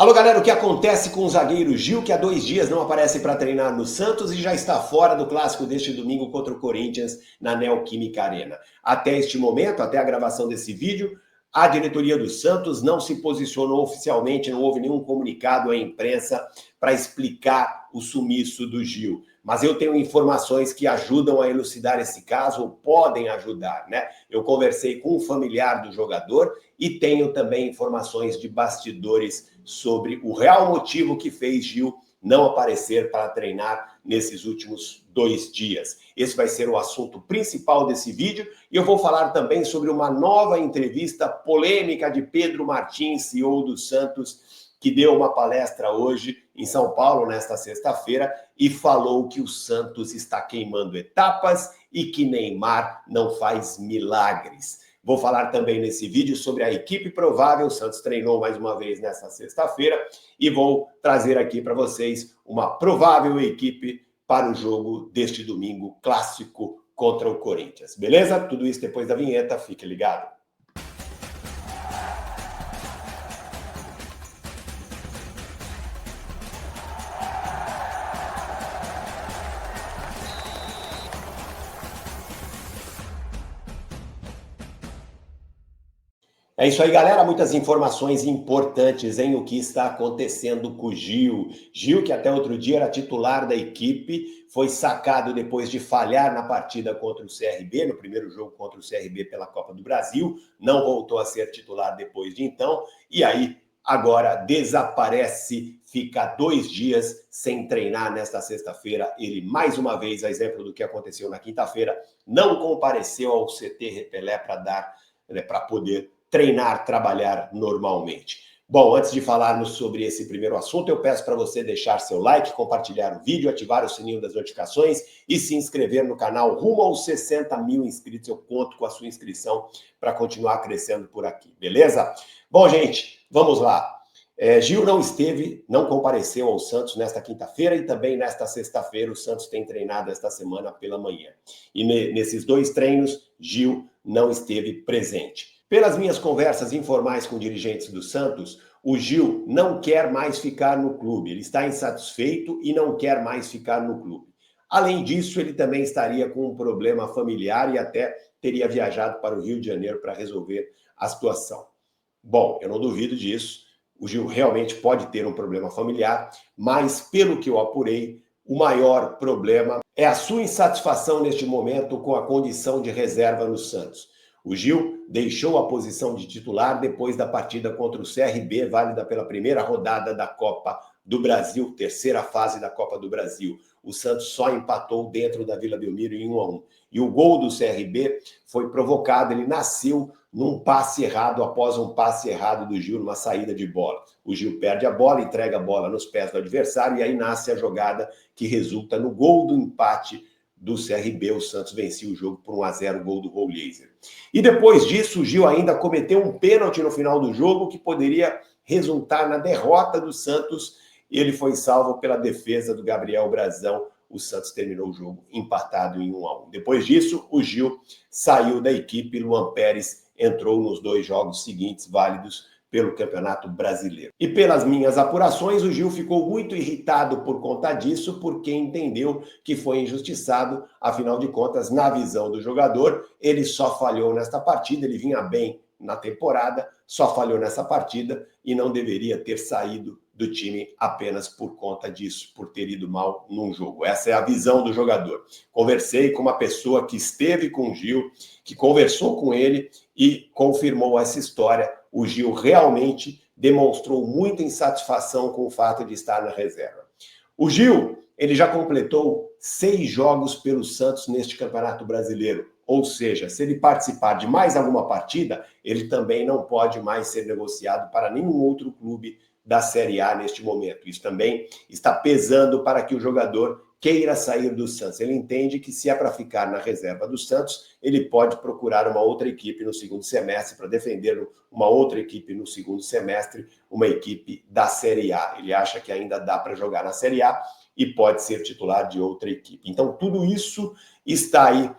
Alô, galera, o que acontece com o zagueiro Gil, que há 2 dias não aparece para treinar no Santos e já está fora do clássico deste domingo contra o Corinthians na Neoquímica Arena? Até este momento, até a gravação desse vídeo, a diretoria do Santos não se posicionou oficialmente, não houve nenhum comunicado à imprensa para explicar o sumiço do Gil. Mas eu tenho informações que ajudam a elucidar esse caso, ou podem ajudar, né? Eu conversei com um familiar do jogador e tenho também informações de bastidores sobre o real motivo que fez Gil não aparecer para treinar nesses últimos 2 dias. Esse vai ser o assunto principal desse vídeo e eu vou falar também sobre uma nova entrevista polêmica de Pedro Martins, CEO do Santos, que deu uma palestra hoje em São Paulo, nesta sexta-feira, e falou que o Santos está queimando etapas e que Neymar não faz milagres. Vou falar também nesse vídeo sobre a equipe provável. O Santos treinou mais uma vez nesta sexta-feira e vou trazer aqui para vocês uma provável equipe para o jogo deste domingo clássico contra o Corinthians. Beleza? Tudo isso depois da vinheta. Fique ligado. É isso aí, galera. Muitas informações importantes em o que está acontecendo com o Gil. Gil, que até outro dia era titular da equipe, foi sacado depois de falhar na partida contra o CRB, no primeiro jogo contra o CRB pela Copa do Brasil. Não voltou a ser titular depois de então. E aí, agora desaparece, fica 2 dias sem treinar nesta sexta-feira. Ele, mais uma vez, a exemplo do que aconteceu na quinta-feira, não compareceu ao CT Repelé para poder treinar, trabalhar normalmente. Bom, antes de falarmos sobre esse primeiro assunto, eu peço para você deixar seu like, compartilhar o vídeo, ativar o sininho das notificações e se inscrever no canal rumo aos 60 mil inscritos. Eu conto com a sua inscrição para continuar crescendo por aqui, beleza? Bom, gente, vamos lá. Gil não compareceu ao Santos nesta quinta-feira e também nesta sexta-feira. O Santos tem treinado esta semana pela manhã. E nesses 2 treinos, Gil não esteve presente. Pelas minhas conversas informais com dirigentes do Santos, o Gil não quer mais ficar no clube. Ele está insatisfeito e não quer mais ficar no clube. Além disso, ele também estaria com um problema familiar e até teria viajado para o Rio de Janeiro para resolver a situação. Bom, eu não duvido disso. O Gil realmente pode ter um problema familiar, mas pelo que eu apurei, o maior problema é a sua insatisfação neste momento com a condição de reserva no Santos. O Gil deixou a posição de titular depois da partida contra o CRB, válida pela primeira rodada da Copa do Brasil, terceira fase da Copa do Brasil. O Santos só empatou dentro da Vila Belmiro em 1-1. E o gol do CRB foi provocado, ele nasceu num passe errado, após um passe errado do Gil, numa saída de bola. O Gil perde a bola, entrega a bola nos pés do adversário e aí nasce a jogada que resulta no gol do empate do CRB. O Santos vencia o jogo por 1-0, gol do Raul Laser. E depois disso, o Gil ainda cometeu um pênalti no final do jogo que poderia resultar na derrota do Santos. Ele foi salvo pela defesa do Gabriel Brazão. O Santos terminou o jogo empatado em 1-1. Depois disso, o Gil saiu da equipe. Luan Pérez entrou nos 2 jogos seguintes válidos pelo Campeonato Brasileiro. E pelas minhas apurações, o Gil ficou muito irritado por conta disso, porque entendeu que foi injustiçado. Afinal de contas, na visão do jogador, ele só falhou nesta partida, ele vinha bem na temporada, só falhou nessa partida e não deveria ter saído do time apenas por conta disso, por ter ido mal num jogo. Essa é a visão do jogador. Conversei com uma pessoa que esteve com o Gil, que conversou com ele e confirmou essa história. O Gil realmente demonstrou muita insatisfação com o fato de estar na reserva. O Gil, ele já completou 6 jogos pelo Santos neste Campeonato Brasileiro. Ou seja, se ele participar de mais alguma partida, ele também não pode mais ser negociado para nenhum outro clube da Série A neste momento. Isso também está pesando para que o jogador queira sair do Santos. Ele entende que se é para ficar na reserva do Santos, ele pode procurar uma outra equipe no segundo semestre para defender uma outra equipe no segundo semestre, uma equipe da Série A. Ele acha que ainda dá para jogar na Série A e pode ser titular de outra equipe. Então, tudo isso está aí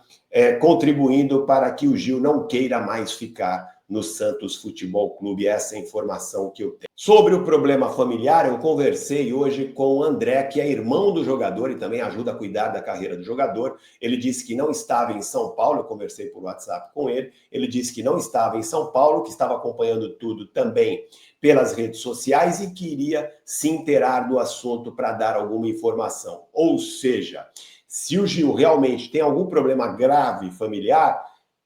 contribuindo para que o Gil não queira mais ficar no Santos Futebol Clube. Essa é a informação que eu tenho. Sobre o problema familiar, eu conversei hoje com o André, que é irmão do jogador e também ajuda a cuidar da carreira do jogador. Ele disse que não estava em São Paulo, eu conversei por WhatsApp com ele. Ele disse que não estava em São Paulo, que estava acompanhando tudo também pelas redes sociais e queria se inteirar do assunto para dar alguma informação. Ou seja, se o Gil realmente tem algum problema grave familiar,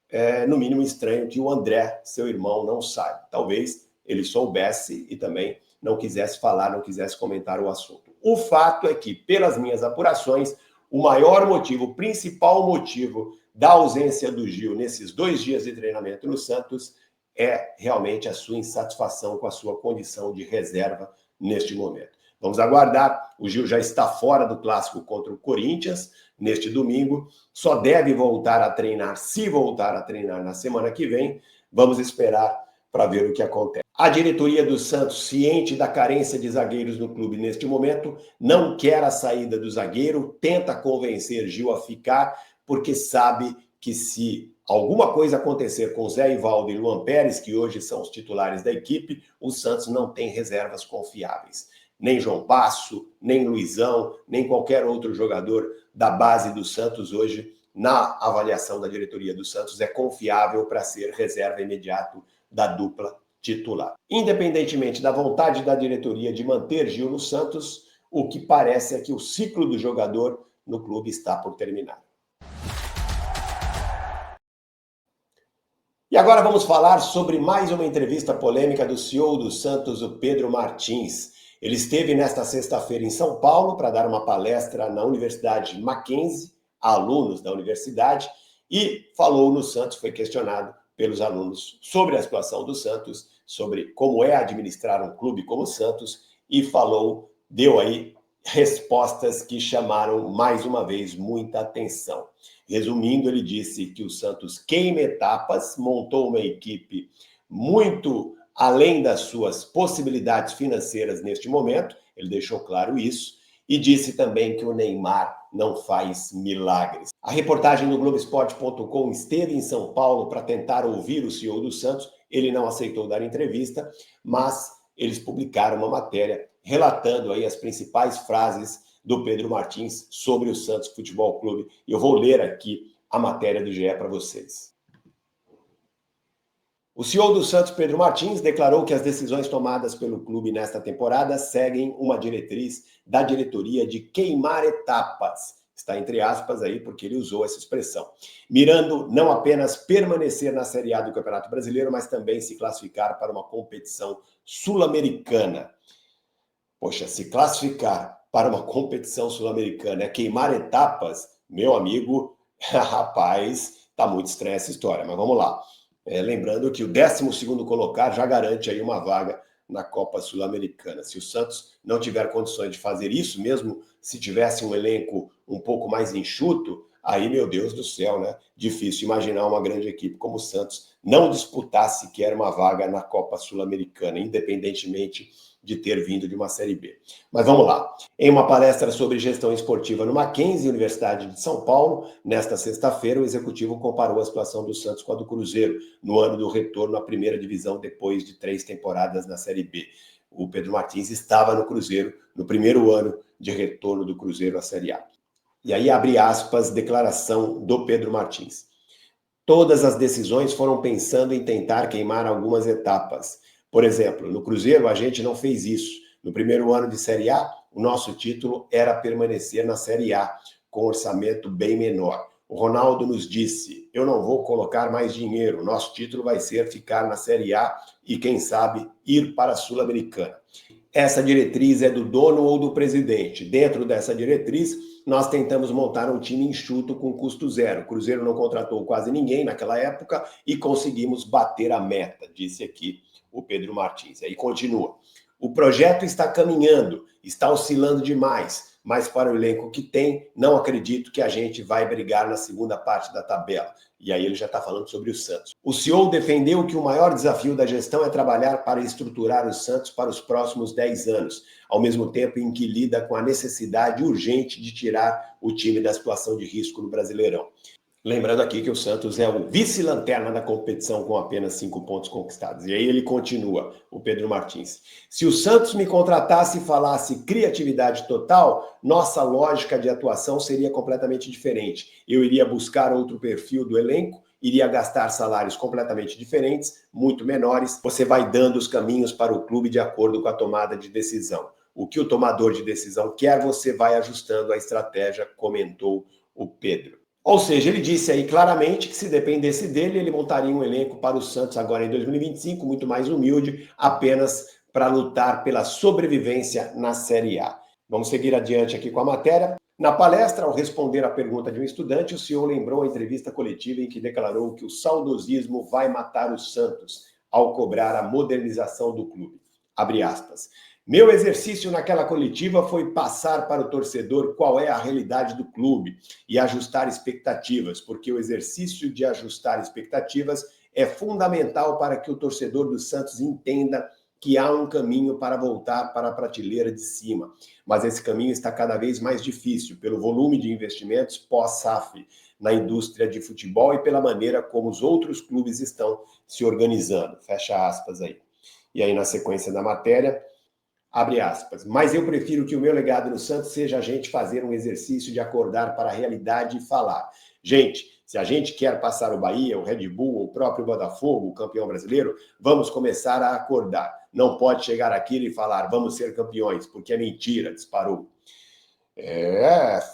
é no mínimo estranho que o André, seu irmão, não saiba. Talvez ele soubesse e também não quisesse falar, não quisesse comentar o assunto. O fato é que, pelas minhas apurações, o maior motivo, o principal motivo da ausência do Gil nesses 2 dias de treinamento no Santos é realmente a sua insatisfação com a sua condição de reserva neste momento. Vamos aguardar. O Gil já está fora do clássico contra o Corinthians neste domingo. Só deve voltar a treinar, se voltar a treinar na semana que vem. Vamos esperar para ver o que acontece. A diretoria do Santos, ciente da carência de zagueiros no clube neste momento, não quer a saída do zagueiro, tenta convencer Gil a ficar, porque sabe que se alguma coisa acontecer com Zé Ivaldo e Luan Pérez, que hoje são os titulares da equipe, o Santos não tem reservas confiáveis. Nem João Basso, nem Luizão, nem qualquer outro jogador da base do Santos hoje, na avaliação da diretoria do Santos, é confiável para ser reserva imediato da dupla titular. Independentemente da vontade da diretoria de manter Gil no Santos, o que parece é que o ciclo do jogador no clube está por terminar. E agora vamos falar sobre mais uma entrevista polêmica do CEO do Santos, o Pedro Martins. Ele esteve nesta sexta-feira em São Paulo para dar uma palestra na Universidade Mackenzie, a alunos da universidade, e falou no Santos, foi questionado pelos alunos sobre a situação do Santos, sobre como é administrar um clube como o Santos, e deu aí respostas que chamaram mais uma vez muita atenção. Resumindo, ele disse que o Santos queima etapas, montou uma equipe muito além das suas possibilidades financeiras neste momento, ele deixou claro isso, e disse também que o Neymar não faz milagres. A reportagem do Globoesporte.com esteve em São Paulo para tentar ouvir o CEO do Santos, ele não aceitou dar entrevista, mas eles publicaram uma matéria relatando aí as principais frases do Pedro Martins sobre o Santos Futebol Clube. E eu vou ler aqui a matéria do GE para vocês. O CEO do Santos, Pedro Martins, declarou que as decisões tomadas pelo clube nesta temporada seguem uma diretriz da diretoria de queimar etapas. Está entre aspas aí, porque ele usou essa expressão. Mirando não apenas permanecer na Série A do Campeonato Brasileiro, mas também se classificar para uma competição sul-americana. Poxa, se classificar para uma competição sul-americana é queimar etapas, meu amigo, rapaz, tá muito estranha essa história, mas vamos lá. Lembrando que o 12º colocado já garante aí uma vaga na Copa Sul-Americana. Se o Santos não tiver condições de fazer isso, mesmo se tivesse um elenco um pouco mais enxuto, aí, meu Deus do céu, né? Difícil imaginar uma grande equipe como o Santos não disputar sequer uma vaga na Copa Sul-Americana, independentemente de ter vindo de uma Série B. Mas vamos lá. Em uma palestra sobre gestão esportiva no Mackenzie, Universidade de São Paulo, nesta sexta-feira, o executivo comparou a situação do Santos com a do Cruzeiro, no ano do retorno à primeira divisão depois de 3 temporadas na Série B. O Pedro Martins estava no Cruzeiro no primeiro ano de retorno do Cruzeiro à Série A. E aí, abre aspas, declaração do Pedro Martins. Todas as decisões foram pensando em tentar queimar algumas etapas. Por exemplo, no Cruzeiro a gente não fez isso. No primeiro ano de Série A, o nosso título era permanecer na Série A, com orçamento bem menor. O Ronaldo nos disse, eu não vou colocar mais dinheiro, nosso título vai ser ficar na Série A e, quem sabe, ir para a Sul-Americana. Essa diretriz é do dono ou do presidente. Dentro dessa diretriz, nós tentamos montar um time enxuto com custo zero. O Cruzeiro não contratou quase ninguém naquela época e conseguimos bater a meta, disse aqui o Pedro Martins. Aí continua. O projeto está caminhando, está oscilando demais, mas para o elenco que tem, não acredito que a gente vai brigar na segunda parte da tabela. E aí ele já está falando sobre o Santos. O CEO defendeu que o maior desafio da gestão é trabalhar para estruturar o Santos para os próximos 10 anos, ao mesmo tempo em que lida com a necessidade urgente de tirar o time da situação de risco no Brasileirão. Lembrando aqui que o Santos é o vice-lanterna da competição com apenas 5 pontos conquistados. E aí ele continua, o Pedro Martins. Se o Santos me contratasse e falasse criatividade total, nossa lógica de atuação seria completamente diferente. Eu iria buscar outro perfil do elenco, iria gastar salários completamente diferentes, muito menores. Você vai dando os caminhos para o clube de acordo com a tomada de decisão. O que o tomador de decisão quer, você vai ajustando a estratégia, comentou o Pedro. Ou seja, ele disse aí claramente que se dependesse dele, ele montaria um elenco para o Santos agora em 2025, muito mais humilde, apenas para lutar pela sobrevivência na Série A. Vamos seguir adiante aqui com a matéria. Na palestra, ao responder à pergunta de um estudante, o senhor lembrou a entrevista coletiva em que declarou que o saudosismo vai matar o Santos ao cobrar a modernização do clube. Abre aspas. Meu exercício naquela coletiva foi passar para o torcedor qual é a realidade do clube e ajustar expectativas, porque o exercício de ajustar expectativas é fundamental para que o torcedor do Santos entenda que há um caminho para voltar para a prateleira de cima. Mas esse caminho está cada vez mais difícil pelo volume de investimentos pós-SAF na indústria de futebol e pela maneira como os outros clubes estão se organizando. Fecha aspas aí. E aí, na sequência da matéria, abre aspas, mas eu prefiro que o meu legado no Santos seja a gente fazer um exercício de acordar para a realidade e falar. Gente, se a gente quer passar o Bahia, o Red Bull, o próprio Botafogo, o campeão brasileiro, vamos começar a acordar. Não pode chegar aqui e falar, vamos ser campeões, porque é mentira, disparou.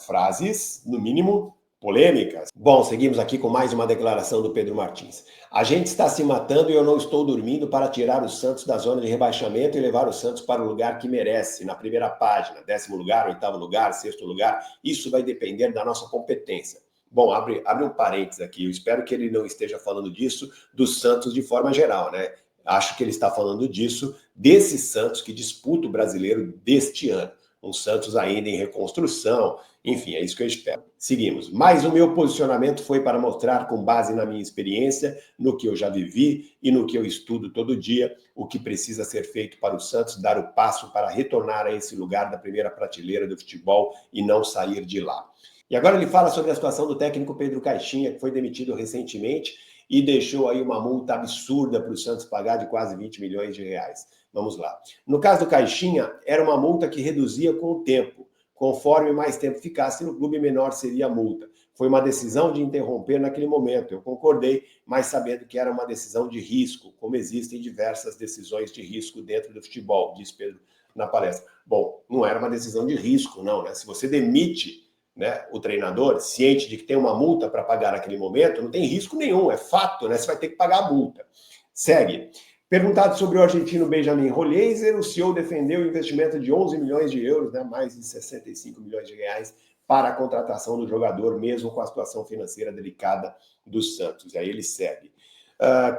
Frases, no mínimo, polêmicas. Bom, seguimos aqui com mais uma declaração do Pedro Martins. A gente está se matando e eu não estou dormindo para tirar o Santos da zona de rebaixamento e levar o Santos para o lugar que merece, na primeira página, 10º lugar, 8º lugar, 6º lugar. Isso vai depender da nossa competência. Bom, abre um parênteses aqui. Eu espero que ele não esteja falando disso do Santos de forma geral, né? Acho que ele está falando disso desse Santos que disputa o brasileiro deste ano. Um Santos ainda em reconstrução, enfim, é isso que eu espero. Seguimos. Mas o meu posicionamento foi para mostrar, com base na minha experiência, no que eu já vivi e no que eu estudo todo dia, o que precisa ser feito para o Santos dar o passo para retornar a esse lugar da primeira prateleira do futebol e não sair de lá. E agora ele fala sobre a situação do técnico Pedro Caixinha, que foi demitido recentemente e deixou aí uma multa absurda para o Santos pagar de quase 20 milhões de reais. Vamos lá. No caso do Caixinha, era uma multa que reduzia com o tempo. Conforme mais tempo ficasse no clube, menor seria a multa. Foi uma decisão de interromper naquele momento. Eu concordei, mas sabendo que era uma decisão de risco, como existem diversas decisões de risco dentro do futebol, diz Pedro na palestra. Bom, não era uma decisão de risco, não, né? Se você demite, né, o treinador, ciente de que tem uma multa para pagar naquele momento, não tem risco nenhum, é fato, né? Você vai ter que pagar a multa. Segue. Perguntado sobre o argentino Benjamin Rolheiser, o CEO defendeu o investimento de 11 milhões de euros, né, mais de 65 milhões de reais, para a contratação do jogador, mesmo com a situação financeira delicada do Santos. E aí ele segue.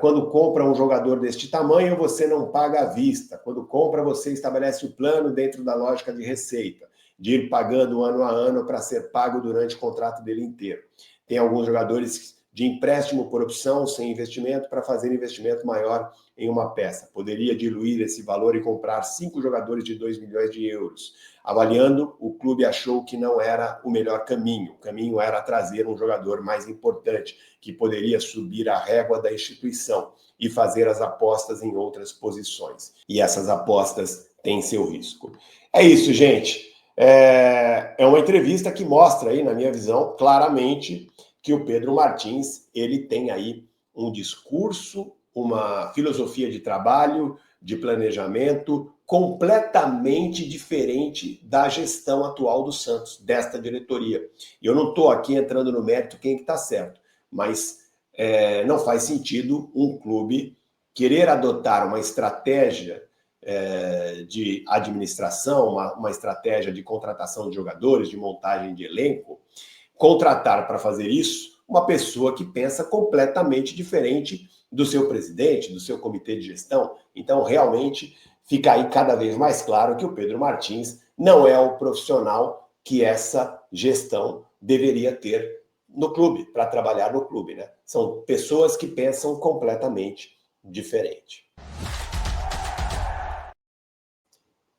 Quando compra um jogador deste tamanho, você não paga à vista. Quando compra, você estabelece o plano dentro da lógica de receita, de ir pagando ano a ano para ser pago durante o contrato dele inteiro. Tem alguns jogadores de empréstimo por opção, sem investimento, para fazer investimento maior em uma peça. Poderia diluir esse valor e comprar 5 jogadores de 2 milhões de euros. Avaliando, o clube achou que não era o melhor caminho. O caminho era trazer um jogador mais importante, que poderia subir a régua da instituição e fazer as apostas em outras posições. E essas apostas têm seu risco. É isso, gente. É uma entrevista que mostra aí, na minha visão, claramente que o Pedro Martins, ele tem aí um discurso, uma filosofia de trabalho, de planejamento completamente diferente da gestão atual do Santos, desta diretoria. E eu não estou aqui entrando no mérito quem que está certo, mas não faz sentido um clube querer adotar uma estratégia de administração, uma estratégia de contratação de jogadores, de montagem de elenco, contratar para fazer isso uma pessoa que pensa completamente diferente do seu presidente, do seu comitê de gestão. Então, realmente, fica aí cada vez mais claro que o Pedro Martins não é o profissional que essa gestão deveria ter no clube, para trabalhar no clube, né? São pessoas que pensam completamente diferente.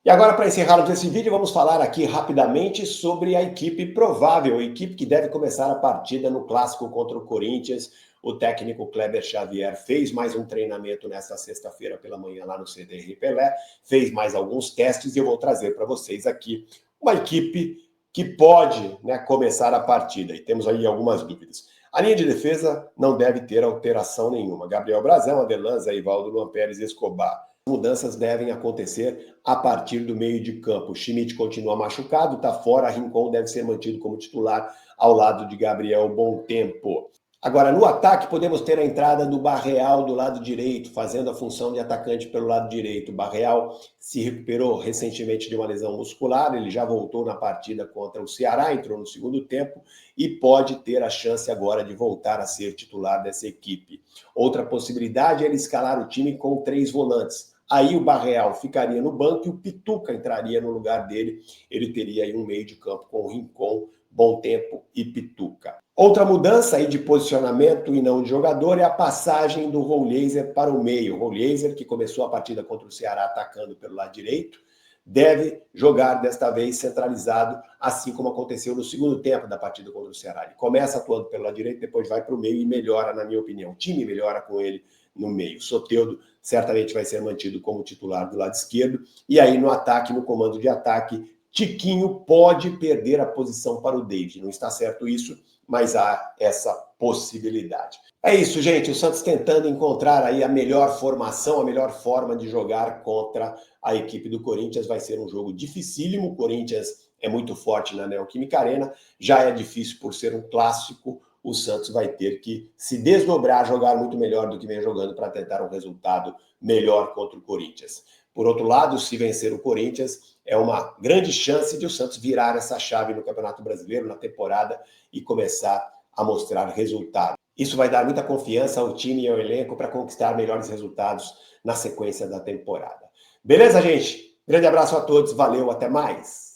E E agora, para encerrarmos esse vídeo, vamos falar aqui rapidamente sobre a equipe provável, a equipe que deve começar a partida no clássico contra o Corinthians. O técnico Kleber Xavier fez mais um treinamento nesta sexta-feira pela manhã lá no CDR Pelé, fez mais alguns testes e eu vou trazer para vocês aqui uma equipe que pode, né, começar a partida. E temos aí algumas dúvidas. A linha de defesa não deve ter alteração nenhuma. Gabriel Brazão, Adelan, Zé Ivaldo, Luan Pérez, Escobar. Mudanças devem acontecer a partir do meio de campo. Schmidt continua machucado, está fora. Rincon deve ser mantido como titular ao lado de Gabriel Bom Tempo. Agora, no ataque, podemos ter a entrada do Barreal do lado direito, fazendo a função de atacante pelo lado direito. O Barreal se recuperou recentemente de uma lesão muscular, ele já voltou na partida contra o Ceará, entrou no segundo tempo e pode ter a chance agora de voltar a ser titular dessa equipe. Outra possibilidade é ele escalar o time com 3 volantes. Aí o Barreal ficaria no banco e o Pituca entraria no lugar dele. Ele teria aí um meio de campo com Rincon, Bom Tempo e Pituca. Outra mudança aí de posicionamento e não de jogador é a passagem do Rollheiser para o meio. O Rollheiser, que começou a partida contra o Ceará atacando pelo lado direito, deve jogar desta vez centralizado, assim como aconteceu no segundo tempo da partida contra o Ceará. Ele começa atuando pelo lado direito, depois vai para o meio e melhora, na minha opinião. O time melhora com ele no meio. Soteldo certamente vai ser mantido como titular do lado esquerdo. E aí no ataque, no comando de ataque, Tiquinho pode perder a posição para o David. Não está certo isso, mas há essa possibilidade. É isso, gente. O Santos tentando encontrar aí a melhor formação, a melhor forma de jogar contra a equipe do Corinthians. Vai ser um jogo dificílimo. O Corinthians é muito forte na Neoquímica Arena. Já é difícil por ser um clássico. O Santos vai ter que se desdobrar, jogar muito melhor do que vem jogando para tentar um resultado melhor contra o Corinthians. Por outro lado, se vencer o Corinthians, é uma grande chance de o Santos virar essa chave no Campeonato Brasileiro, na temporada, e começar a mostrar resultados. Isso vai dar muita confiança ao time e ao elenco para conquistar melhores resultados na sequência da temporada. Beleza, gente? Grande abraço a todos, valeu, até mais!